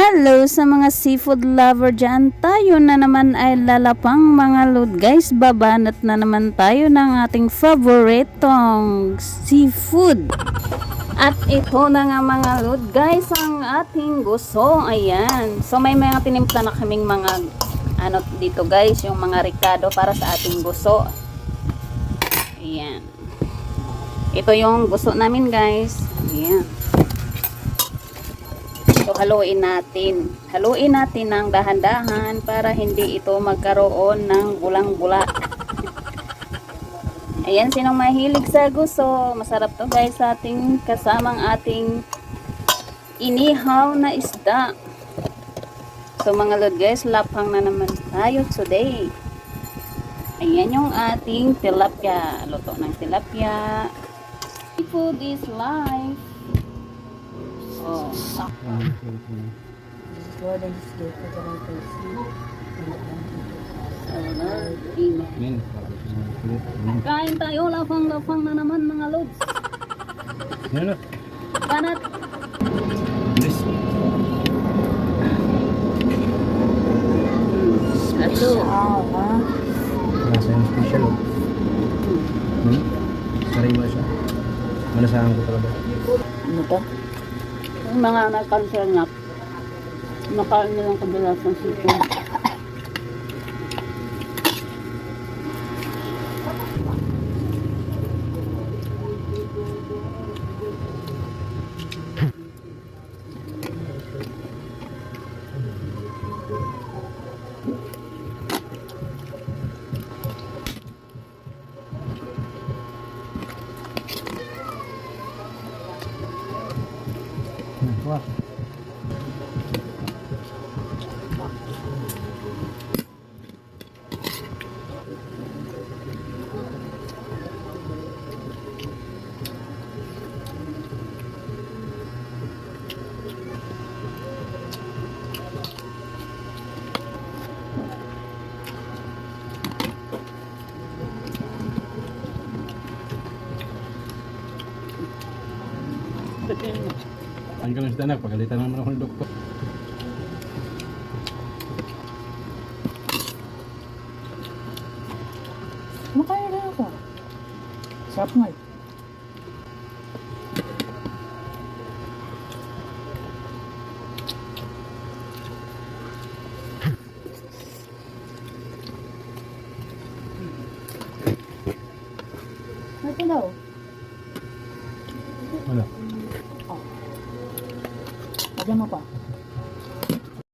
Hello sa mga seafood lover dyan. Tayo na naman ay lalapang mga lod guys. Babanat na naman tayo ng ating favoritong seafood. At ito na nga mga lod guys ang ating gusto. Ayan. So may mga tinimpla na kaming mga ano dito guys. Yung mga ricado para sa ating gusto. Ayan. Ito yung gusto namin guys. Ayan. So, haluin natin. Haluin natin ng dahan-dahan para hindi ito magkaroon ng bulang-bula. Ayan, sinong mahilig sa gusto. Masarap to guys sa ating kasamang ating inihaw na isda. So mga lord guys, lapang na naman tayo today. Ayan yung ating tilapia. Luto ng tilapia. Food is life. Oh, kain tayo, lapang-lapang na naman mga lods. Kanat. Ato. Nasa yung special. Sariwa siya. Manasahan ko talaga. Ano to? Yung mga nag-cancel na nakain nilang kadalas ng seafood. Wah. Ang galang sa tanak, pagalitan naman ako ng doktor. Makain na ako. Sarap nga. Ito daw.